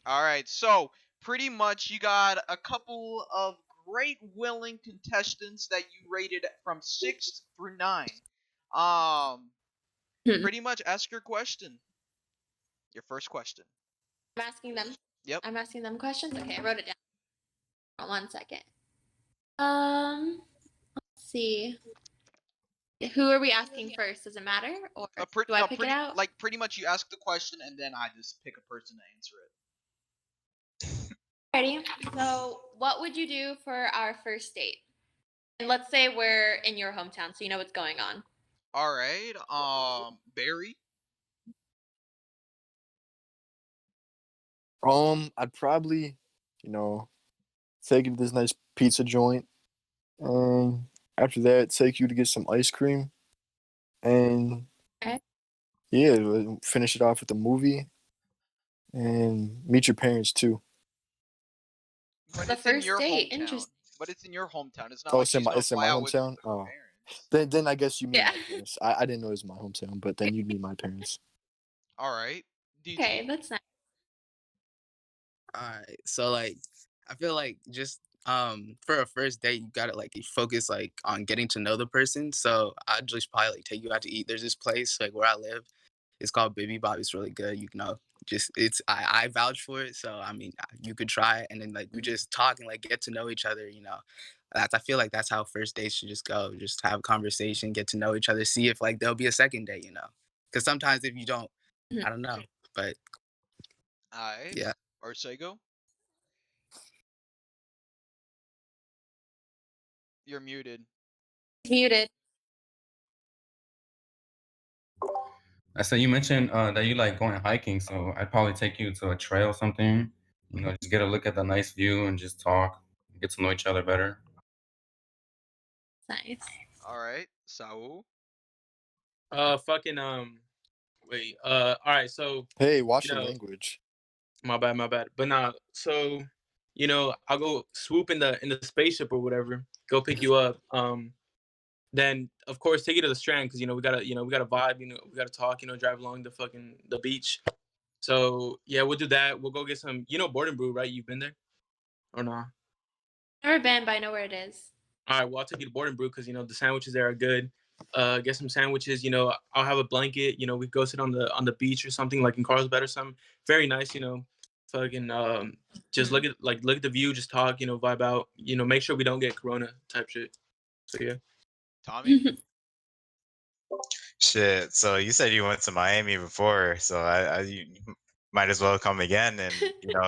All right, so pretty much you got a couple of great willing contestants that you rated from 6 through 9. Um, I'm Pretty much ask your question. Your first question. asking them. Yep. I'm asking them questions. Okay, I wrote it down. 1 second. Let's see. Who are we asking first? Does it matter, or do I No, pick it out? pretty much you ask the question and then I just pick a person to answer it. Ready? So, what would you do for our first date? And let's say we're in your hometown, so you know what's going on. All right. Barry. I'd probably, you know, take you to this nice pizza joint, and after that, take you to get some ice cream, and Okay. yeah, we'll finish it off with a movie, and meet your parents too. But The it's in first your date. hometown. Interesting. But it's in your hometown. It's not Oh, like she's gonna it's in fly my out with hometown. her Oh, parents. then I guess you meet Yeah. my parents. I didn't know it was my hometown, but then you'd meet my parents. All right. Okay, DT. that's nice. Alright, so like I feel like just for a first date you gotta like focus like on getting to know the person. So I'd just probably like take you out to eat. There's this place like where I live. It's called Baby Bob. It's really good. You know, just it's I vouch for it. So I mean, you could try it, and then like we just talk and like get to know each other. You know, that's I feel like that's how first dates should just go. Just have a conversation, get to know each other, see if like there'll be a second date. You know, because sometimes if you don't, Mhm. I don't know. But All right. yeah. Arcego. You're muted. Muted. I said you mentioned that you like going hiking, so I'd probably take you to a trail or something. Just get a look at the nice view and just talk, get to know each other better. Nice. All right. Saul. Fucking wait. All right. So Hey, watch you your know, language. my bad, my bad. But nah. So I'll go swoop in the spaceship or whatever. Go pick you up. Then of course take you to the Strand because we gotta vibe. We gotta talk. Drive along the beach. So yeah, we'll do that. We'll go get some. Board and Brew, right? You've been there or not? Never been, but I know where it is. All right, well, I'll take you to Board and Brew because the sandwiches there are good. Get some sandwiches. I'll have a blanket. We go sit on the beach or something like in Carlsbad or something. Very nice. Fucking just look at the view, just talk. Vibe out. Make sure we don't get Corona type shit. So yeah. Tommy. Shit. So you said you went to Miami before, so you might as well come again, and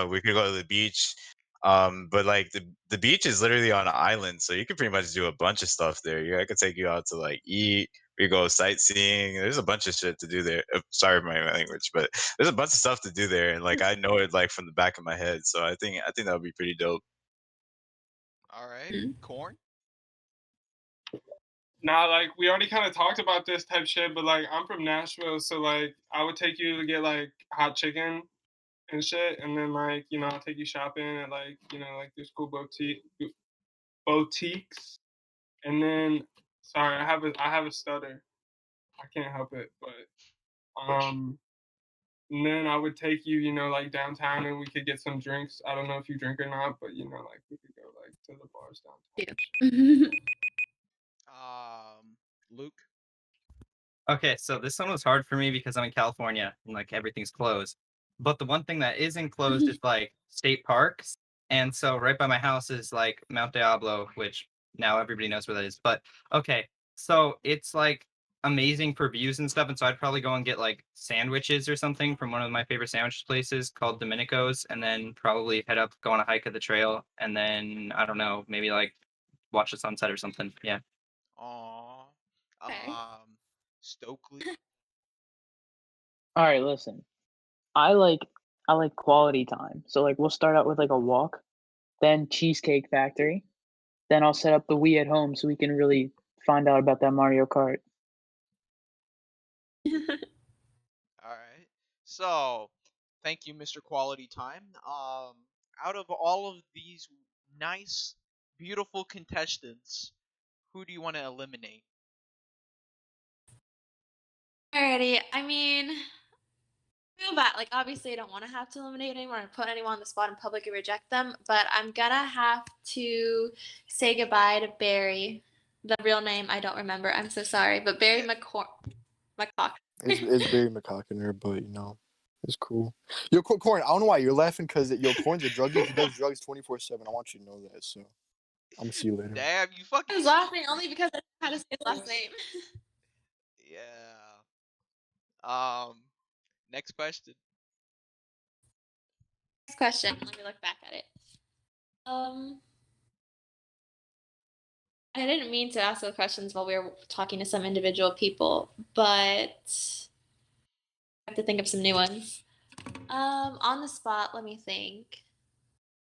we could go to the beach. But like the beach is literally on an island, so you could pretty much do a bunch of stuff there. I could take you out to like eat. We go sightseeing. There's a bunch of shit to do there. Sorry for my language, but there's a bunch of stuff to do there, and like I know it like from the back of my head. So I think that would be pretty dope. All right. Corn. Nah, like we already kind of talked about this type shit, but like I'm from Nashville, so like I would take you to get like hot chicken and shit, and then like I'll take you shopping at like like these cool boutiques, and then sorry, I have a stutter, I can't help it, but and then I would take you like downtown, and we could get some drinks. I don't know if you drink or not, but like we could go like to the bars downtown. Luke. Okay, so this one was hard for me because I'm in California and like everything's closed. But the one thing that isn't closed is like state parks. And so right by my house is like Mount Diablo, which now everybody knows where that is. But okay, so it's like amazing for views and stuff. And so I'd probably go and get like sandwiches or something from one of my favorite sandwich places called Domenico's, and then probably head up, go on a hike of the trail, and then I don't know, maybe like watch the sunset or something. Yeah. Aw. Okay. Stokely. All right, listen. I like I like quality time. So like we'll start out with like a walk, then Cheesecake Factory, then I'll set up the Wii at home so we can really find out about that Mario Kart. All right. So, thank you, Mr. Quality Time. Out of all of these nice, beautiful contestants, who do you want to eliminate? Alrighty. I mean, feel bad. Like, obviously, I don't want to have to eliminate anyone or put anyone on the spot in public and reject them, but I'm gonna have to say goodbye to Barry. The real name I don't remember. I'm so sorry, but Barry McCock. It's Barry McCockiner, but you know, it's cool. Yo, Corn, I don't know why you're laughing because Corn's a druggie. He does drugs 24/7. I want you to know that. So I'm gonna see you later. Damn, you I fucking. was laughing only because I didn't know how to say his last name. Yeah. Next question. Next question. Let me look back at it. I didn't mean to ask those questions while we were talking to some individual people, but I have to think of some new ones. On the spot, let me think.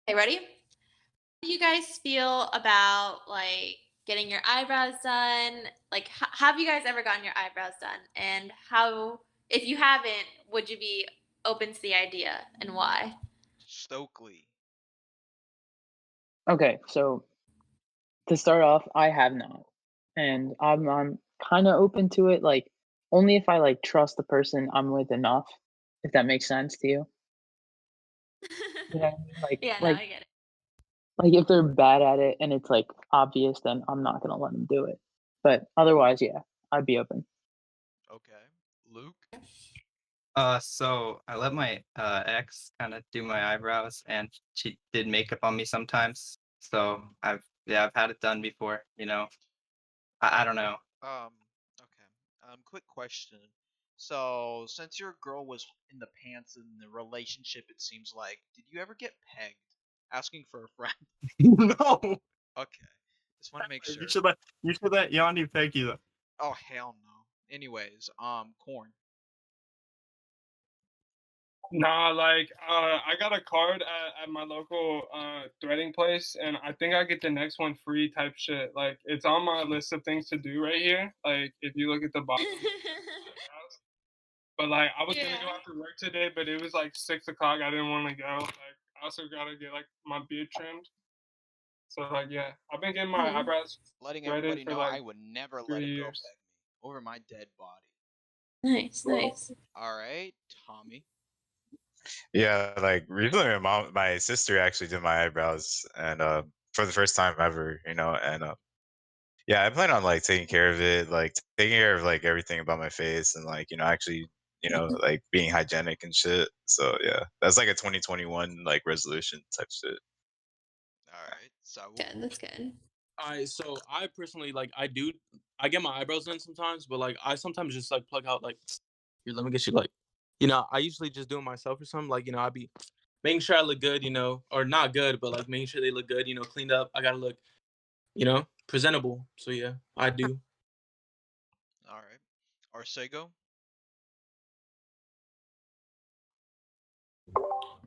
Okay, ready? How do you guys feel about like getting your eyebrows done? Like, have you guys ever gotten your eyebrows done? And how, if you haven't, would you be open to the idea and why? Stokely. Okay, so to start off, I have not, and I'm kind of open to it. Like only if I like trust the person I'm with enough, if that makes sense to you. You know what I mean? Yeah, no, Like I get it. like if they're bad at it and it's like obvious, then I'm not gonna let them do it. But otherwise, yeah, I'd be open. Okay. Luke. So I let my ex kind of do my eyebrows, and she did makeup on me sometimes. So I've had it done before. You know, I don't know. Okay. Quick question. So, since your girl was in the pants in the relationship, it seems like, did you ever get pegged? Asking for a friend. No, Okay. Just want to make sure. you should let Yanni peg you. Oh hell no. Anyways, Corn. Nah, like I got a card at my local threading place, and I think I get the next one free type shit. Like it's on my list of things to do right here. Like if you look at the bottom. But like I was gonna go Yeah. after work today, but it was like 6 o'clock. I didn't want to go. Like I also gotta get like my beard trimmed. So like yeah, I've been getting my Mhm. eyebrows Letting threaded everybody for know like I would never let 3 a girl years. peg me over my dead body. Nice, nice. All right, Tommy. Yeah, like recently, my sister actually did my eyebrows, and for the first time ever, you know, and yeah, I plan on like taking care of it, like taking care of like everything about my face, and like you know, actually, you know, like being hygienic and shit. So yeah, that's like a 2021 like resolution type shit. All right, so Good, that's good. Alright, so I personally like I get my eyebrows done sometimes, but like I sometimes just like plug out like here, let me get you like I usually just do it myself or something. Like, I'd be making sure I look good, or not good, but like making sure they look good, cleaned up. I gotta look, presentable. So yeah, I do. all right, Arcego.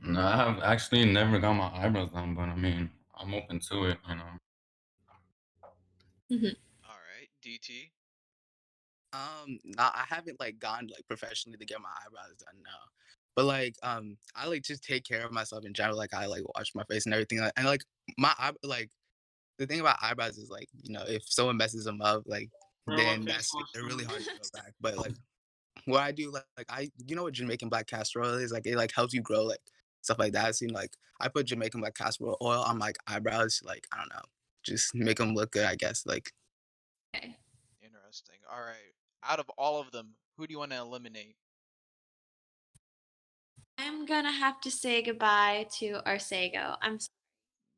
No, I have actually never got my eyebrows done, but I mean, I'm open to it. You know. All right, DT. Nah, I haven't like gone like professionally to get my eyebrows done. No, but like I like just take care of myself in general. Like I like wash my face and everything. And like like the thing about eyebrows is like if someone messes them up, like Bro, what then face wash they're do you really hard to use? go back. But like what I do, like I what Jamaican black castor oil is, like it like helps you grow like stuff like that. So like I put Jamaican black castor oil on like eyebrows, like I don't know, just make them look good, I guess. Like Okay. Interesting. All right, out of all of them, who do you want to eliminate? I'm gonna have to say goodbye to Arcego. I'm sorry.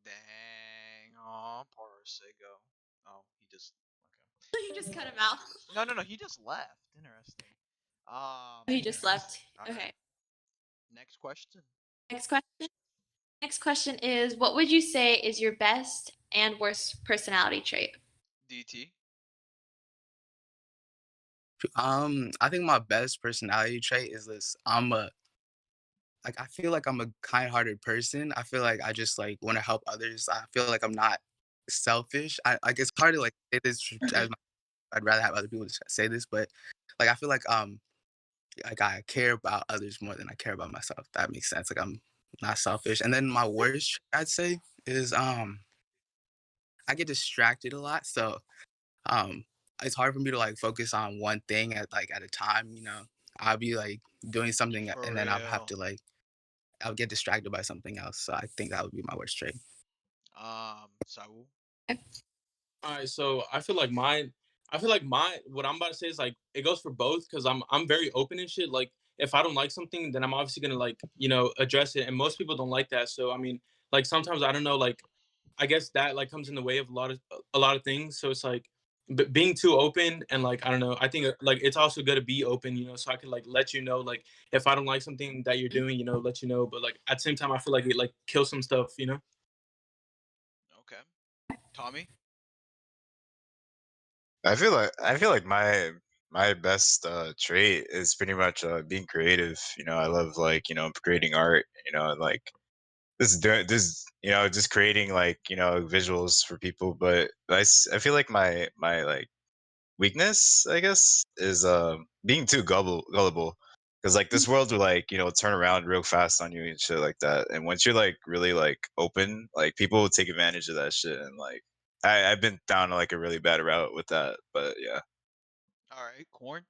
Dang, oh, poor Arcego. Oh, he just okay. You just cut him out. No, he just left. Interesting. He just left. All Okay. right. Next question. Next question. Next question is, what would you say is your best and worst personality trait? DT. I think my best personality trait is this. I feel like I'm a kind-hearted person. I feel like I just like want to help others. I feel like I'm not selfish. I like it's hard to like say this as I'd rather have other people say this, but like I feel like I care about others more than I care about myself. If that makes sense. Like I'm not selfish. And then my worst I'd say is I get distracted a lot. So um it's hard for me to like focus on one thing at a time. I'll be like doing something For and then I'll have real. to like I'll get distracted by something else. So I think that would be my worst trait. Saul. All right, so I feel like mine. I feel like what I'm about to say is like it goes for both because I'm very open and shit. Like if I don't like something, then I'm obviously gonna like address it. And most people don't like that. So I mean, like sometimes I don't know. Like I guess that like comes in the way of a lot of things. So it's like being too open and like I don't know. I think like it's also good to be open, so I can like let you know like if I don't like something that you're doing, let you know. But like at the same time, I feel like it like kills some stuff. Okay. Tommy. I feel like my best trait is pretty much being creative. I love like creating art. And, like just creating like visuals for people. But I feel like my like weakness, I guess, is being too gullible. Because like this world will like turn around real fast on you and shit like that. And once you're like really like open, like people will take advantage of that shit. And like I've been down like a really bad route with that. But yeah. All right. Corn.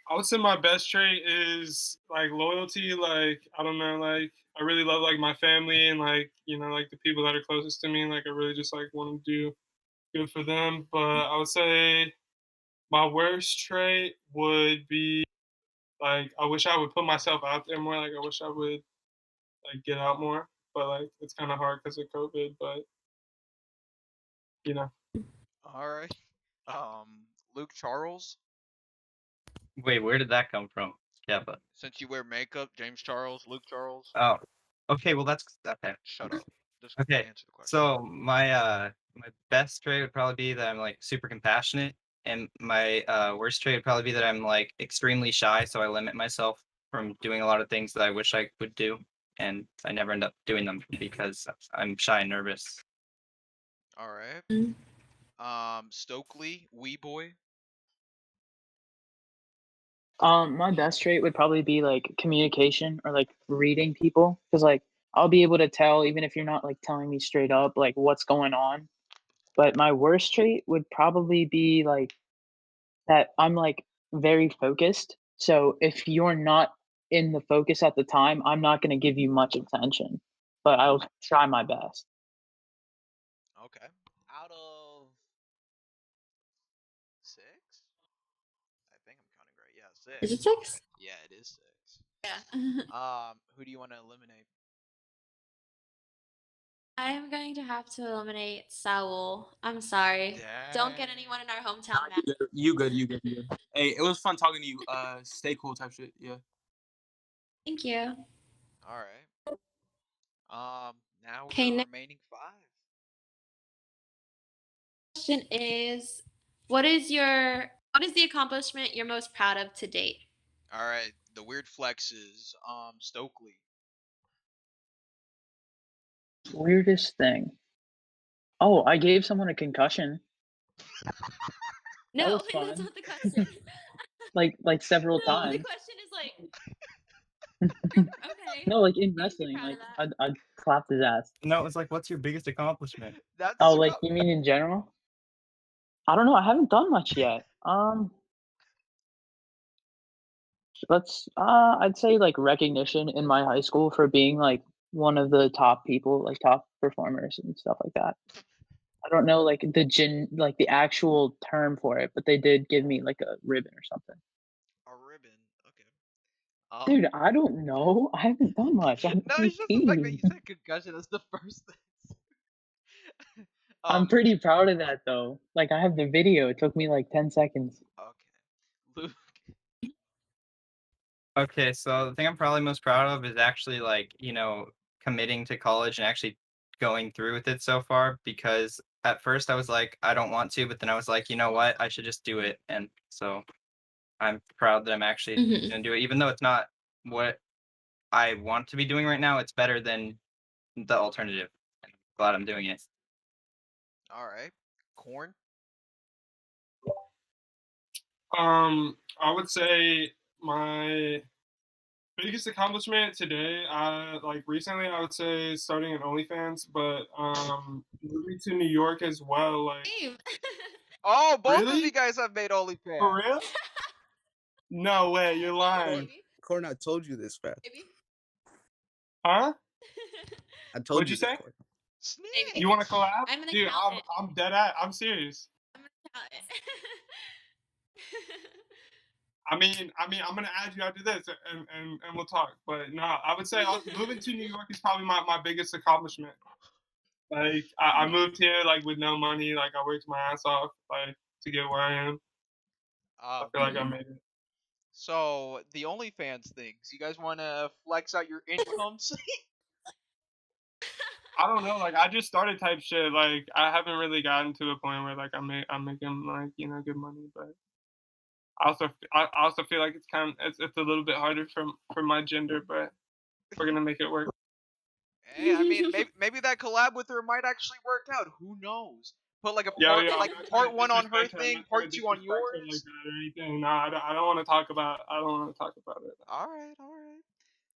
I would say my best trait is like loyalty. Like I don't know, like I really love like my family and like like the people that are closest to me. Like I really just like want to do good for them. But I would say my worst trait would be like I wish I would put myself out there more. Like I wish I would like get out more. But like it's kind of hard because of COVID. But All right. Luke Charles. Wait, where did that come from? Yeah, but Since you wear makeup, James Charles, Luke Charles. oh, okay. Well, that's okay. Shut up. Just Okay, answer the question. so my best trait would probably be that I'm like super compassionate, and my worst trait would probably be that I'm like extremely shy, so I limit myself from doing a lot of things that I wish I would do, and I never end up doing them because I'm shy and nervous. All right. Stokely, wee boy. My best trait would probably be like communication or like reading people because like I'll be able to tell even if you're not like telling me straight up like what's going on. But my worst trait would probably be like that I'm like very focused. So if you're not in the focus at the time, I'm not going to give you much attention, but I'll try my best. Okay. Out of 6? I think I'm counting right. Yeah, 6. Is it 6? Yeah, it is 6. Yeah. Who do you want to eliminate? I'm going to have to eliminate Saul. I'm sorry. Don't get anyone in our hometown mad. You good. Hey, it was fun talking to you. Stay cool type shit. Yeah. Thank you. All right. Now Okay, we're next remaining 5. question is what is the accomplishment you're most proud of to date? All right. The weird flexes. Stokely. Weirdest thing. Oh, I gave someone a concussion. No, was that's fun. not the question. Like several No, the times. question is like okay. No, like in You can be wrestling, proud like of that. I'd clap his ass. No, it's like, what's your biggest accomplishment? That's Oh, like you mean in general? I don't know. I haven't done much yet. I'd say like recognition in my high school for being like one of the top people, like top performers and stuff like that. I don't know like like the actual term for it, but they did give me like a ribbon or something. a ribbon. Okay. Dude, I don't know. I haven't done much. I'm No, it's just the fact that you 18. said concussion is the first thing. I'm pretty proud of that though. Like I have the video. It took me like 10 seconds. Okay. Luke. Okay, so the thing I'm probably most proud of is actually like, committing to college and actually going through with it so far because at first I was like, I don't want to, but then I was like, you know what? I should just do it. And so I'm proud that I'm actually Mhm. gonna do it. Even though it's not what I want to be doing right now, it's better than the alternative. I'm glad I'm doing it. All right. Corn. I would say my biggest accomplishment today, like recently, I would say starting an OnlyFans, but moving to New York as well. Like, Same. Oh, both of Really? you guys have made OnlyFans. for real? No way, you're lying. Maybe. Corn, I told you this, fam. Maybe. Huh? I told What'd you you this, say? Corn. Maybe. You want to collab? I'm an Dude, accountant. I'm dead at. I'm serious. I'm an accountant. I'm gonna add you after this, and we'll talk. But no, I would say moving to New York is probably my biggest accomplishment. Like I moved here like with no money. Like I worked my ass off like to get where I am. I feel like I made it. So the OnlyFans things, you guys want to flex out your incomes? I don't know. Like I just started type shit. Like I haven't really gotten to a point where like I'm making like good money, but I also feel like it's a little bit harder for my gender, but we're gonna make it work. Hey, I mean, maybe that collab with her might actually work out. Who knows? Put like a part, I'm like not trying part to 1 on her disrespect I'm thing, not trying part to 2 on disrespect her like yours. that or anything. No, I don't want to talk about. I don't want to talk about it. All right, all right.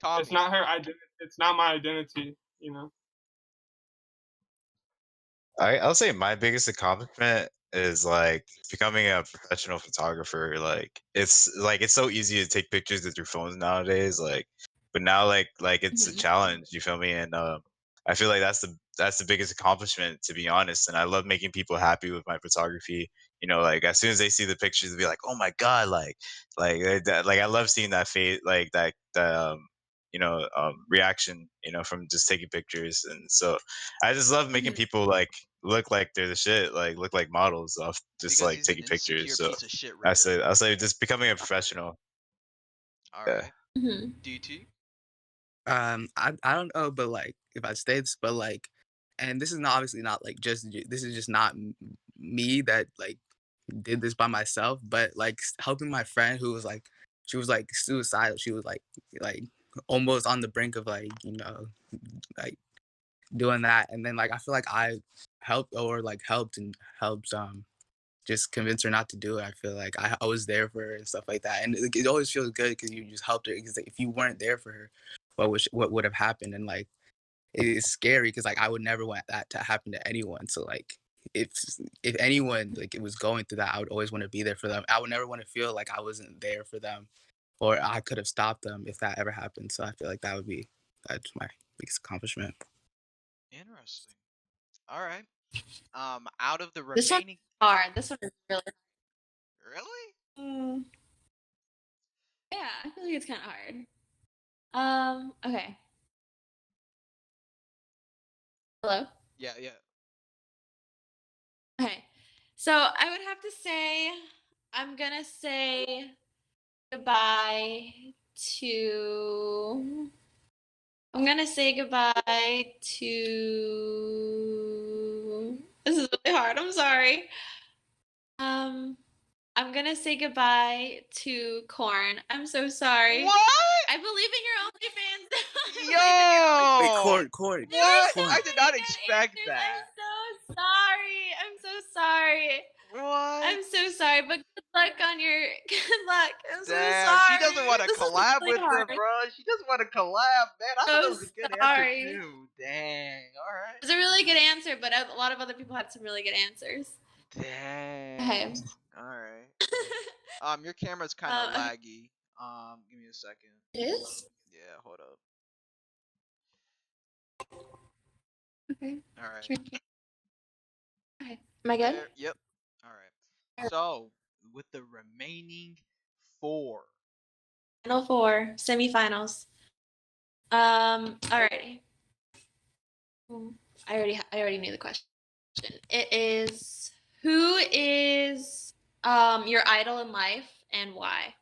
Tommy. It's not her identity. It's not my identity. You know. I'll say my biggest accomplishment is like becoming a professional photographer. Like it's so easy to take pictures with your phones nowadays. But now like it's a challenge. You feel me? And I feel like that's the biggest accomplishment, to be honest. And I love making people happy with my photography. Like as soon as they see the pictures, they'll be like, "Oh my god!" Like I love seeing that face, like that reaction, from just taking pictures. And so I just love making people like look like they're the shit, like look like models off just Because like he's an taking pictures. insecure So piece of shit, I right? say I'll say just becoming a professional. All Yeah. right. DT. I don't know, but like if I stay this, but like, and this is not obviously not like this is just not me that like did this by myself, but like helping my friend who was like she was like suicidal. She was like almost on the brink of like like doing that, and then like I feel like I helped and helped just convince her not to do it. I feel like I was there for her and stuff like that, and it always feels good because you just helped her. Because if you weren't there for her, what would have happened? And like it's scary because like I would never want that to happen to anyone. So like if anyone like it was going through that, I would always want to be there for them. I would never want to feel like I wasn't there for them, or I could have stopped them if that ever happened. So I feel like that's my biggest accomplishment. Interesting. All right. Out of the This one's remaining. hard. This one is really Really? Yeah, I feel like it's kind of hard. Okay. Hello? Yeah, yeah. Okay. So I would have to say, I'm gonna say goodbye to. I'm gonna say goodbye to. This is really hard. I'm sorry. I'm gonna say goodbye to Corn. I'm so sorry. What? I believe in your OnlyFans. Wait, Yo! Corn. What? Corn. I did not expect I'm that. so sorry. I'm so sorry. What? I'm so sorry, but good luck on your good luck. I'm so Damn, sorry. she doesn't want to This is collab really with her, hard. bro. She doesn't want to collab, man. I thought that So was a good sorry. answer too. Dang. All right. It's a really good answer, but a lot of other people had some really good answers. Dang. Okay. All right. Your camera's kind of okay. laggy. Give me a second. It is? Yeah, hold up. Okay. All right. Okay. Am I good? Yep. All right. So, with the remaining 4. Final 4 semifinals. Alrighty. I already knew the question. It is, who is your idol in life and why?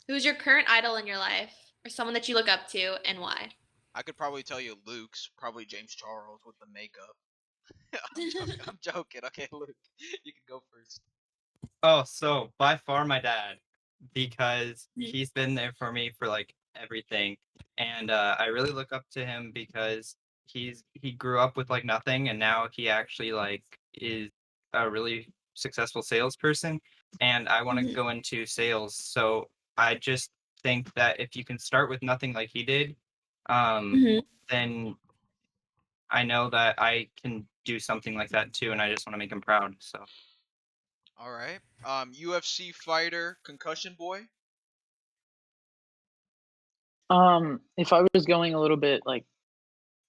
Who's your current idol in your life, or someone that you look up to, and why? I could probably tell you Luke's, probably James Charles with the makeup. I'm joking. Okay, Luke, you can go first. Oh, so by far my dad, because he's been there for me for like everything, and I really look up to him because he grew up with like nothing, and now he actually like is a really successful salesperson, and I want to go into sales. So I just think that if you can start with nothing like he did, then I know that I can do something like that too, and I just want to make him proud. So. All right. UFC fighter, concussion boy. If I was going a little bit like,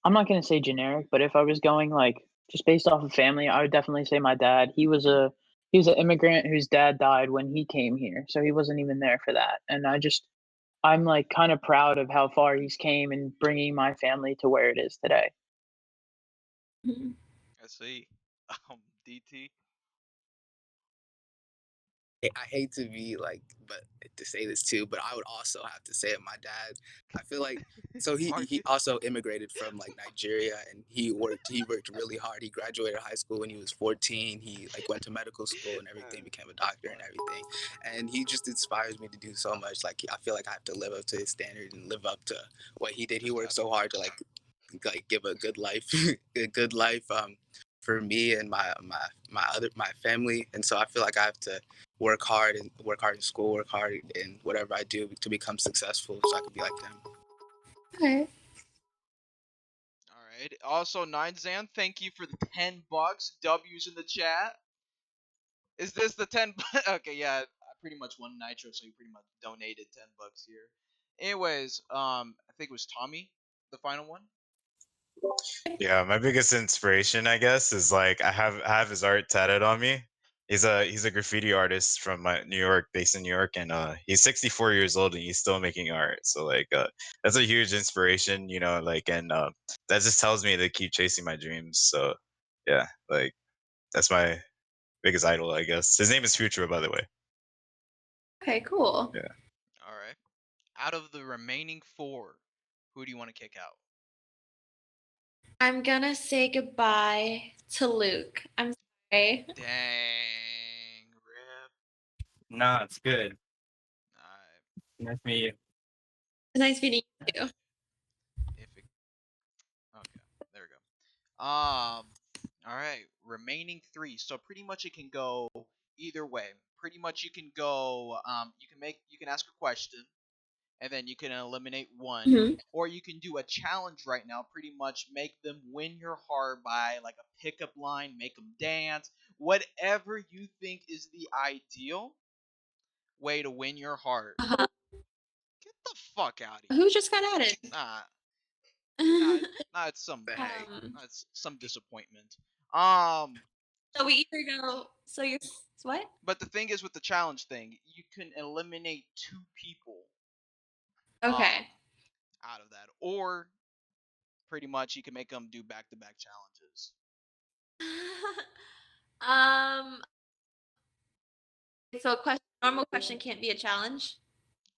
I'm not gonna say generic, but if I was going like just based off of family, I would definitely say my dad. He was an immigrant whose dad died when he came here, so he wasn't even there for that. And I'm like kind of proud of how far he's came in bringing my family to where it is today. Mhm. I see. DT. I hate to be like, but to say this too, but I would also have to say it. My dad, I feel like, so he Marcus. also immigrated from like Nigeria, and he worked really hard. He graduated high school when he was 14. He like went to medical school and everything, became a doctor and everything. And he just inspires me to do so much. Like I feel like I have to live up to his standard and live up to what he did. He worked so hard to like give a good life, a good life for me and my family. And so I feel like I have to work hard in school, work hard in whatever I do to become successful so I can be like them. Okay. All right. Also, Ninezan, thank you for the $10. W's in the chat. Is this the 10? Okay, yeah. I pretty much won Nitro, so you pretty much donated $10 here. Anyways, I think it was Tommy, the final one. Yeah, my biggest inspiration, I guess, is like I have his art tatted on me. He's a graffiti artist from New York, based in New York, and he's 64 years old and he's still making art. So like that's a huge inspiration, you know, like and that just tells me to keep chasing my dreams. So yeah, like that's my biggest idol, I guess. His name is Futura, by the way. Okay, cool. Yeah. All right. Out of the remaining 4, who do you want to kick out? I'm gonna say goodbye to Luke. I'm sorry. Dang, rip. Nah, it's good. Alright. Nice to meet you. Nice meeting you. Okay, there we go. All right, remaining 3. So pretty much it can go either way. Pretty much you can go. You can ask a question, and then you can eliminate one, Mhm. or you can do a challenge right now. Pretty much make them win your heart by like a pickup line, make them dance, whatever you think is the ideal way to win your heart. Uh-huh. Get the fuck out of here. Who just got added? Nah, it's some Um, that's some disappointment. So we either go. So you're what? But the thing is with the challenge thing, you can eliminate 2 people Okay. out of that, or pretty much you can make them do back-to-back challenges. um. So a question, normal question can't be a challenge.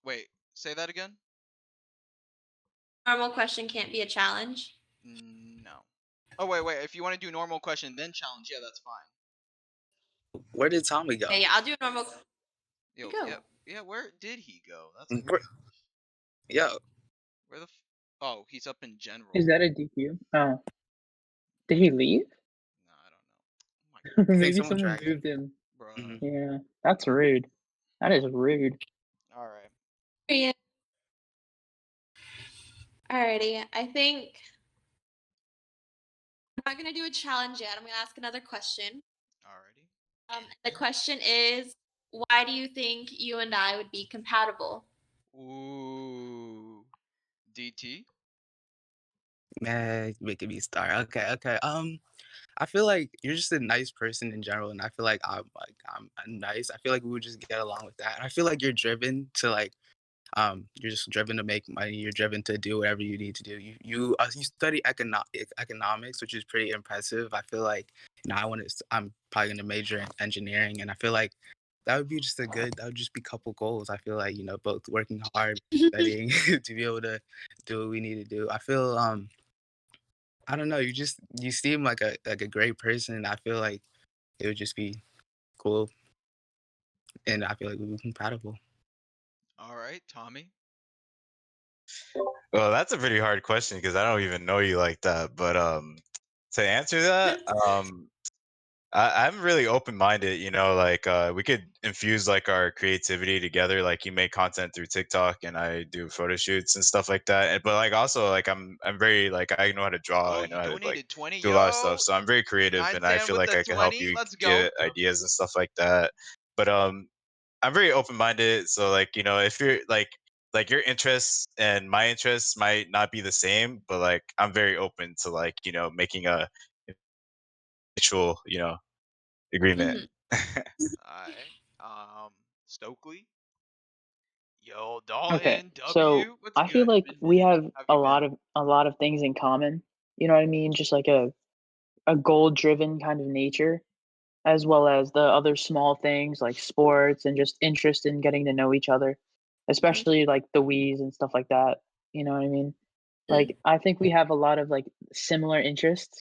Wait, say that again? Normal question can't be a challenge. No. Oh wait. If you want to do normal question then challenge, yeah, that's fine. Where did Tommy go? Yeah, I'll do a normal. Yo, Go. yeah. Where did he go? That's Yo. Where the? Oh, he's up in general. Is that a DQ? Oh, did he leave? No, I don't know. Maybe someone someone dragged him. moved him. Bruh. Yeah, that's rude. That is rude. All right. Yeah. Alrighty, I think I'm not gonna do a challenge yet. I'm gonna ask another question. Alrighty. The question is, why do you think you and I would be compatible? Ooh. DT. Man, making me start. Okay. I feel like you're just a nice person in general, and I feel like I'm nice. I feel like we would just get along with that. And I feel like you're driven to like, you're just driven to make money. You're driven to do whatever you need to do. You study economics, which is pretty impressive. I feel like I'm probably gonna major in engineering, and I feel like that would just be couple goals. I feel like both working hard, studying to be able to do what we need to do. I feel I don't know. You seem like a great person. I feel like it would just be cool, and I feel like we would be compatible. All right, Tommy. Well, that's a pretty hard question because I don't even know you like that. But to answer that, I'm really open-minded. You know, like we could infuse like our creativity together. Like you make content through TikTok, and I do photo shoots and stuff like that. But like also like I'm very like I know how to draw. Oh, I know you how to like donated 20, do a lot of stuff. yo. So I'm very creative, and I 9 feel with like the I can help 20. you Let's go. get ideas and stuff like that. But I'm very open-minded. So like if you're like like your interests and my interests might not be the same, but like I'm very open to like making a mutual agreement. Alright. Stokely. Yo, Okay, Dalton, so W. What's I feel good? like Been we minute. have How have a you been? lot of things in common. You know what I mean? Just like a goal driven kind of nature, as well as the other small things like sports and just interest in getting to know each other, especially like the Wii's and stuff like that. You know what I mean? Like I think we have a lot of like similar interests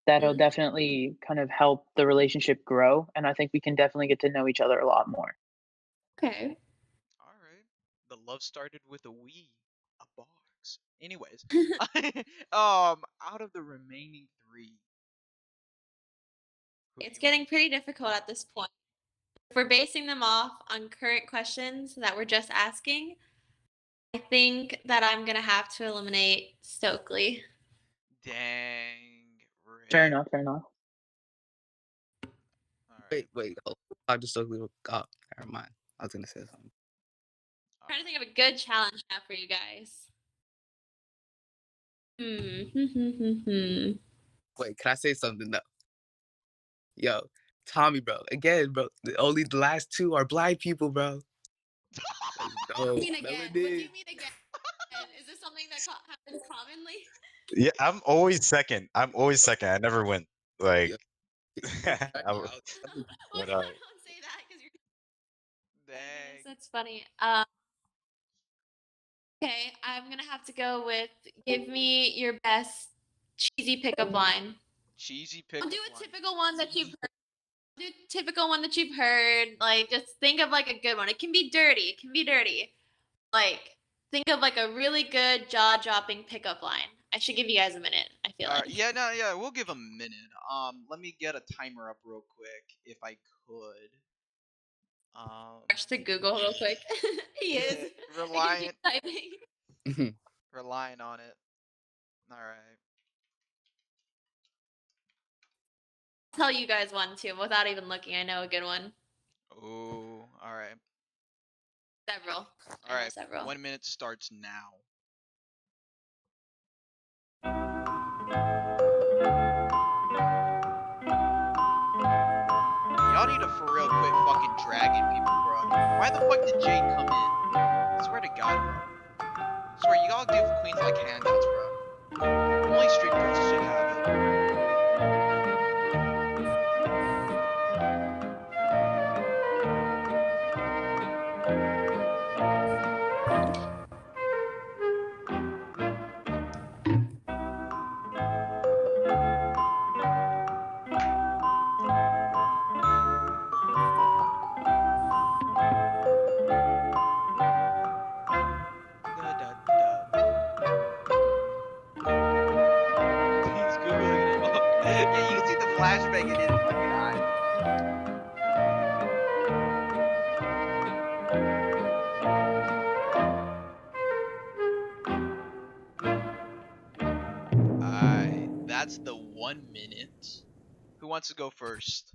that'll Mhm. definitely kind of help the relationship grow, and I think we can definitely get to know each other a lot more. Okay. Alright. The love started with a Wii, a box. Anyways, out of the remaining three, who do It's you want? getting pretty difficult at this point. If we're basing them off on current questions that we're just asking, I think that I'm gonna have to eliminate Stokely. Dang, Fair rip. enough, fair enough. Alright. Wait. I just totally. Oh, never mind. I was gonna say something. I'm trying to think of a good challenge now for you guys. Hmm. Wait, can I say something though? Yo, Tommy, bro. Again, bro. Only the last two are black people, bro. Let's What go. do you mean again? What do you Melanin. mean again? Is this something that happens commonly? Yeah, I'm always second. I never win. Like, Yo, I- Well, but no, don't say that because you're. Dang. That's funny. Okay, I'm gonna have to go with give me your best cheesy pickup line. Cheesy I'll pickup do a line. typical one that you've heard. Do a typical one that you've heard. Like, just think of like a good one. It can be dirty. It can be dirty. Like, think of like a really good jaw-dropping pickup line. I should give you guys a minute. I feel like. Yeah, no, yeah, we'll give a minute. Let me get a timer up real quick if I could. Rush to Google real quick. He is. I can keep Reliant typing. relying on it. Alright. Tell you guys one too, without even looking. I know a good one. Ooh, alright. Several. I know Alright. several. 1 minute starts now. Y'all need to for real quit fucking dragging people, bro. Why the fuck did Jade come in? Swear to God, bro. Swear, you all give queens like handouts, bro. Only street princess should have it. He's googling it. Yeah, you can see the flashbang in his fucking eyes. Alright, that's the 1 minute. Who wants to go first?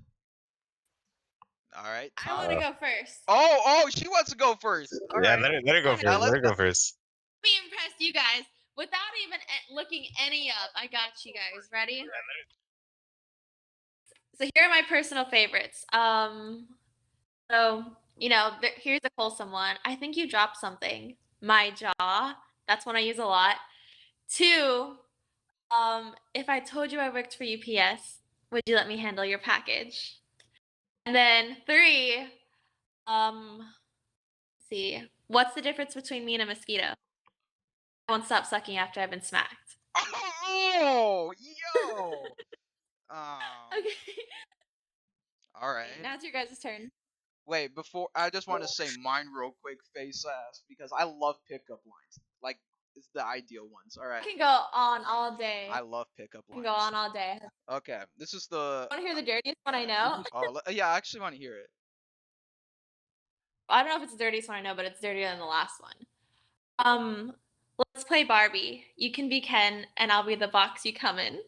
Alright, I want to go first. Oh, she wants to go first. yeah, Alright. let her go first. Let her go first. Let me impress you guys without even looking any up. I got you guys. Ready? So here are my personal favorites. So here's a wholesome one. I think you dropped something. My jaw. That's one I use a lot. 2, if I told you I worked for UPS, would you let me handle your package? And then 3, let's see. What's the difference between me and a mosquito? I won't stop sucking after I've been smacked. Oh, yo. Okay. Alright. Now it's your guys' turn. Wait, before I just want to say mine real quick, face ass, because I love pickup lines. Like, it's the ideal ones. All I right. can go on all day. I love pickup I can lines. go on all day. Okay, this is the. Want to hear the dirtiest one I know? Oh, yeah, I actually want to hear it. I don't know if it's the dirtiest one I know, but it's dirtier than the last one. Let's play Barbie. You can be Ken, and I'll be the box you come in.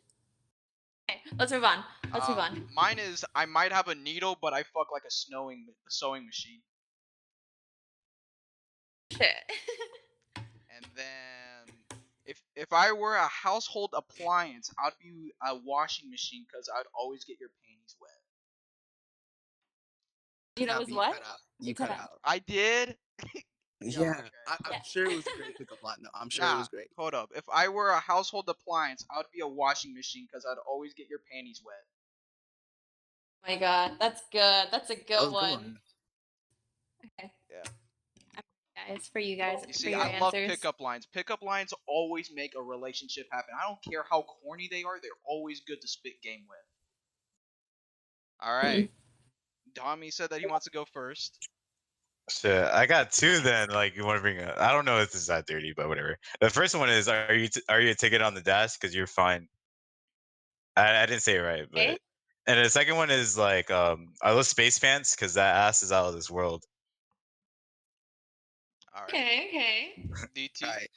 Okay, let's move on. Let's move on. Mine is I might have a needle, but I fuck like a sewing machine. And then if I were a household appliance, I'd be a washing machine because I'd always get your panties wet. You know, Nah, was but you what? cut out. You You cut cut out. out. I did. Yeah, okay. I'm Yeah. sure it was a great pickup line. No, I'm sure it Nah, was great. hold up. If I were a household appliance, I'd be a washing machine because I'd always get your panties wet. Oh my god, that's good. That's a That good was a good one. one. Okay, Yeah. guys, for you guys, You for see, your I love answers. pickup lines. Pickup lines always make a relationship happen. I don't care how corny they are; they're always good to spit game with. All right. Tommy said that he wants to go first. Shit, I got two then. Like, you want to bring up? I don't know if this is that dirty, but whatever. The first one is: are you a ticket on the desk? Because you're fine. I didn't say it right, but Okay. and the second one is like are those space pants? Because that ass is out of this world. All right. Okay. DT. All right,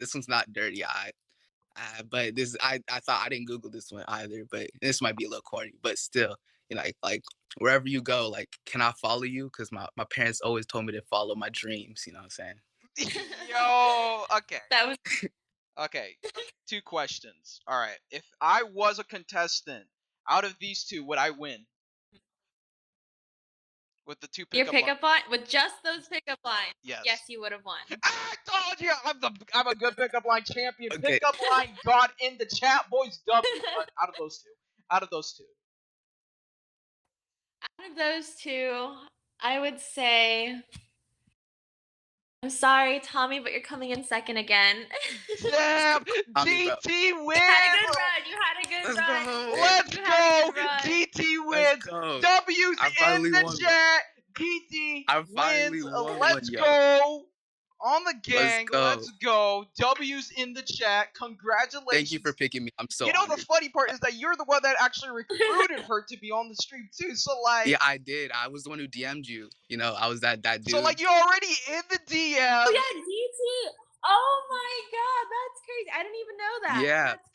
this one's not dirty. But this I thought I didn't Google this one either. But this might be a little corny, but still, you know, like wherever you go, like, can I follow you? Because my parents always told me to follow my dreams. You know what I'm saying? Yo. Okay. That was Okay. Two questions. All right. If I was a contestant, out of these two, would I win? With the two your pickup lines? pickup line with just those pickup lines. Yes. Yes, you would have won. I told you I'm a good pickup line champion. Okay. Pickup line god in the chat, boys. W out of those two. Out of those two. Out of those two, I would say I'm sorry, Tommy, but you're coming in second again. Damn! Tommy, bro. DT wins! You had a good run. You had a good Let's run. go. Let's You had a go! good run. DT Let's wins! go. W's I in finally the won one. chat! DT I finally wins! won Let's one, yo. go! On the Let's gang, go. let's go. W's in the chat. Congratulations. Thank you for picking me. I'm so You know, honored. the funny part is that you're the one that actually recruited her to be on the stream too. So like, Yeah, I did. I was the one who DM'd you. You know, I was that dude. so like, you're already in the DM. Oh yeah, DT. Oh my god, that's crazy. I didn't even know that. Yeah. That's